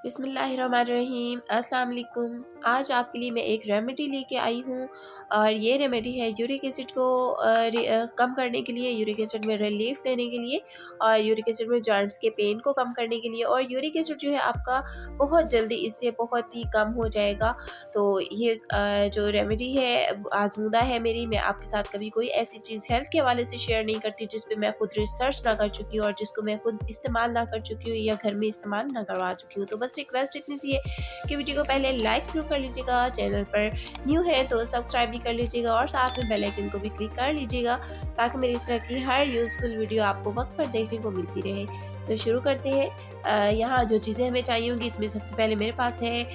बिस्मिल्लाहिर्रहमानिर्रहीम। अस्सलाम वालेकुम। आज आपके लिए मैं एक रेमेडी लेके आई हूँ और ये रेमेडी है यूरिक एसिड को कम करने के लिए, यूरिक एसिड में रिलीफ देने के लिए और यूरिक एसिड में जॉइंट्स के पेन को कम करने के लिए। और यूरिक एसिड जो है आपका बहुत जल्दी इससे बहुत ही कम हो जाएगा। तो ये जो रेमेडी है आजमूदा है मेरी। मैं आपके साथ कभी कोई ऐसी चीज़ हेल्थ के हवाले से शेयर नहीं करती जिस पे मैं खुद रिसर्च ना कर चुकी हूँ और जिसको मैं खुद इस्तेमाल ना कर चुकी हूँ या घर में इस्तेमाल ना करवा चुकी हूँ। तो बस रिक्वेस्ट इतनी सी है कि वीडियो को पहले लाइक जरूर कर लीजिएगा, चैनल पर न्यू है तो सब्सक्राइब भी कर लीजिएगा और साथ में बेल आइकन को भी क्लिक कर लीजिएगा ताकि मेरी इस तरह की हर यूज़फुल वीडियो आपको वक्त पर देखने को मिलती रहे। तो शुरू करते हैं। यहाँ जो चीज़ें हमें चाहिए होंगी इसमें सबसे पहले मेरे पास है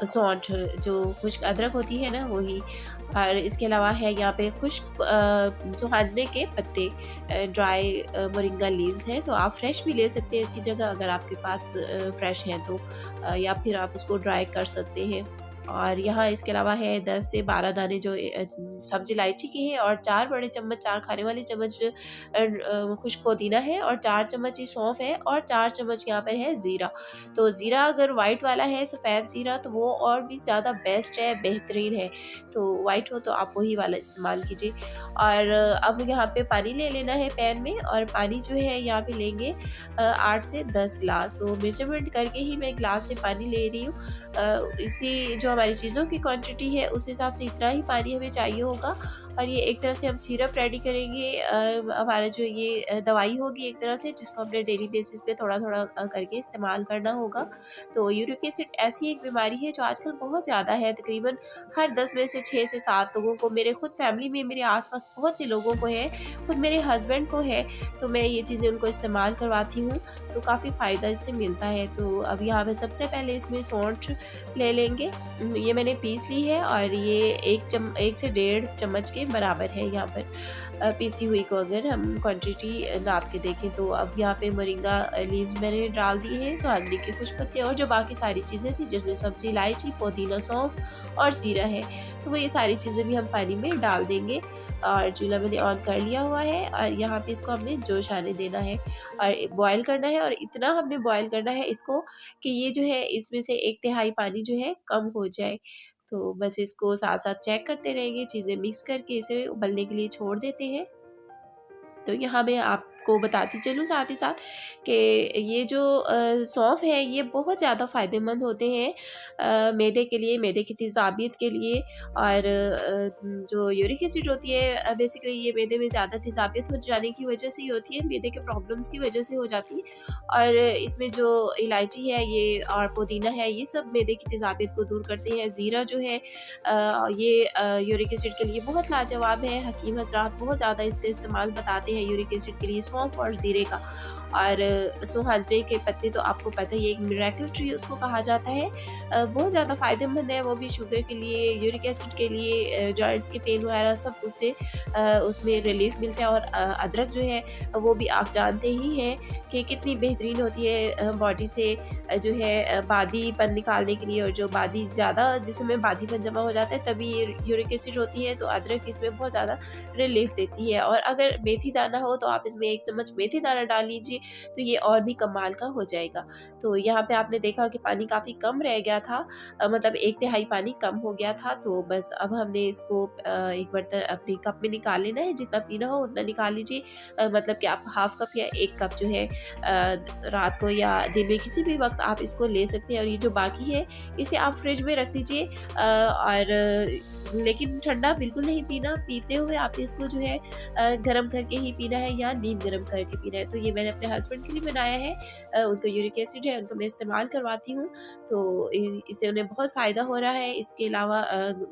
सौंठ, जो खुश्क अदरक होती है ना वही, और इसके अलावा है यहाँ पे खुश्क सुहाजने के पत्ते, ड्राई मोरिंगा लीव्स हैं। तो आप फ्रेश भी ले सकते हैं इसकी जगह अगर आपके पास फ्रेश हैं तो, या फिर आप उसको ड्राई कर सकते हैं। और यहाँ इसके अलावा है 10 से 12 दाने जो सब्ज़ी इलायची की है और 4 बड़े चम्मच, 4 खाने वाले चम्मच खुश्क पुदीना है और 4 चम्मच ही सौंफ है और 4 चम्मच यहाँ पर है ज़ीरा। तो ज़ीरा अगर वाइट वाला है, सफ़ेद ज़ीरा, तो वो और भी ज़्यादा बेस्ट है, बेहतरीन है। तो वाइट हो तो आप वही वाला इस्तेमाल कीजिए। और अब यहाँ पे पानी ले लेना है पैन में, और पानी जो है यहाँ पे लेंगे 8 से 10 गिलास। तो मेजरमेंट करके ही मैं गिलास से पानी ले रही हूँ। इसी जो हमारी चीज़ों की क्वांटिटी है उस हिसाब से इतना ही पानी हमें चाहिए होगा। और ये एक तरह से हम सिरप रेडी करेंगे। हमारा जो ये दवाई होगी एक तरह से, जिसको हमने डेली बेसिस पे थोड़ा थोड़ा करके इस्तेमाल करना होगा। तो यूरिक एसिड ऐसी एक बीमारी है जो आजकल बहुत ज़्यादा है, तकरीबन हर 10 में से 6 से 7 लोगों को, मेरे खुद फैमिली में मेरे आसपास बहुत से लोगों को है, खुद मेरे हस्बैंड को है। तो मैं ये चीज़ें उनको इस्तेमाल करवाती हूँ तो काफ़ी फ़ायदा इससे मिलता है। तो अब यहाँ पे सबसे पहले इसमें सौंठ ले लेंगे। ये मैंने पीस ली है और ये 1 से 1.5 चम्मच के बराबर है यहाँ पर पीसी हुई को अगर हम क्वांटिटी नाप के देखें तो। अब यहाँ पे मोरिंगा लीव्स मैंने डाल दी हैं, सुहागनी के खुश्क पत्ते और जो बाकी सारी चीज़ें थी जिसमें सब्ज़ी इलायची, पुदीना, सौंफ और ज़ीरा है, तो वो ये सारी चीज़ें भी हम पानी में डाल देंगे। और चूल्हा मैंने ऑन कर लिया हुआ है और यहाँ पे इसको हमने जोश आने देना है और बॉयल करना है। और इतना हमने बॉयल करना है इसको कि ये जो है इसमें से 1/3 पानी जो है कम हो जाए। तो बस इसको साथ साथ चेक करते रहेंगे, चीज़ें मिक्स करके इसे उबलने के लिए छोड़ देते हैं। तो यहाँ मैं आपको बताती चलूँ साथ ही साथ कि ये जो सौंफ है ये बहुत ज़्यादा फ़ायदेमंद होते हैं मैदे के लिए, मैदे की तेज़ाबियत के लिए। और जो यूरिक एसिड होती है बेसिकली ये मैदे में ज़्यादा तेज़ाबियत हो जाने की वजह से ही होती है, मैदे के प्रॉब्लम्स की वजह से हो जाती है। और इसमें जो इलायची है ये और पुदीना है ये सब मैदे की तेज़ाबियत को दूर करते हैं। ज़ीरा जो है ये यूरिक एसिड के लिए बहुत लाजवाब है। हकीम हज़रात बहुत ज़्यादा इसका इस्तेमाल बताते हैं यूरिक एसिड के लिए, सौंफ और ज़ीरे का। और सुहाजने के पत्ते तो आपको पता ही है, एक मिरेकल ट्री उसको कहा जाता है। बहुत ज़्यादा फ़ायदेमंद है वो भी, शुगर के लिए, यूरिक एसिड के लिए, जॉइंट्स के पेन वगैरह सब उससे उसमें रिलीफ मिलता है। और अदरक जो है वो भी आप जानते ही हैं कि कितनी बेहतरीन होती है बॉडी से जो है बादीपन निकालने के लिए। और जो बादी ज़्यादा जिसमें बादीपन जमा हो जाता है तभी ये यूरिक एसिड होती है, तो अदरक इसमें बहुत ज़्यादा रिलीफ देती है। और अगर मेथी दाना हो तो आप इसमें 1 चम्मच मेथी दाना डाल लीजिए तो ये और भी कमाल का हो जाएगा। तो यहाँ पे आपने देखा कि पानी काफ़ी कम रह गया था, मतलब 1/3 पानी कम हो गया था। तो बस अब हमने इसको एक बर्तन अपने कप में निकाल लेना है, जितना पीना हो उतना निकाल लीजिए। मतलब कि आप हाफ़ कप या 1 कप जो है रात को या दिन में किसी भी वक्त आप इसको ले सकते हैं। और ये जो बाकी है इसे आप फ्रिज में रख दीजिए। और लेकिन ठंडा बिल्कुल नहीं पीना, पीते हुए आपने इसको जो है गर्म करके ही पीना है या नीम गर्म करके पीना है। तो ये मैंने अपने हस्बैंड के लिए बनाया है, उनको यूरिक एसिड है, उनको मैं इस्तेमाल करवाती हूँ तो इससे उन्हें बहुत फ़ायदा हो रहा है। इसके अलावा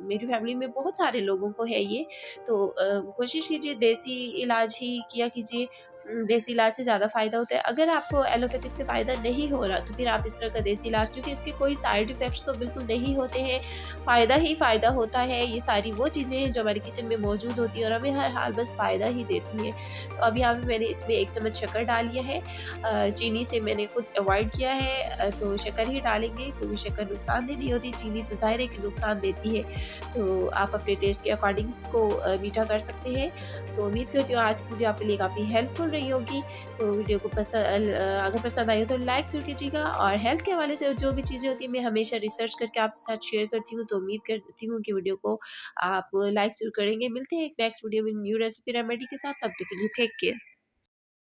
मेरी फैमिली में बहुत सारे लोगों को है ये। तो कोशिश कीजिए देसी इलाज ही किया कीजिए, देसी इलाज से ज़्यादा फ़ायदा होता है। अगर आपको एलोपैथिक से फ़ायदा नहीं हो रहा तो फिर आप इस तरह का देसी इलाज, क्योंकि इसके कोई साइड इफ़ेक्ट्स तो बिल्कुल नहीं होते हैं, फ़ायदा ही फ़ायदा होता है। ये सारी वो चीज़ें हैं जो हमारे किचन में मौजूद होती हैं और हमें हर हाल बस फ़ायदा ही देती हैं। तो अब यहाँ पे मैंने इसमें 1 चम्मच शक्कर डाल लिया है। चीनी से मैंने खुद अवॉइड किया है, तो शक्कर ही डालेंगे क्योंकि शक्कर नुकसानदेह नहीं होती, चीनी तो ज़ाहिर है कि नुकसान देती है। तो आप अपने टेस्ट के अकॉर्डिंग इसको मीठा कर सकते हैं। तो उम्मीद करती हूँ आज की वीडियो आपके लिए काफ़ी हेल्पफुल रही होगी। तो वीडियो को अगर पसंद आई हो तो लाइक ज़रूर कीजिएगा, और हेल्थ के हवाले से जो भी चीज़ें होती हैं मैं हमेशा रिसर्च करके आपके साथ शेयर करती हूँ, तो उम्मीद करती हूँ कि वीडियो को आप लाइक ज़रूर करेंगे। मिलते हैं एक नेक्स्ट वीडियो में न्यू रेसिपी रेमेडी के साथ, तब तक के लिए टेक केयर।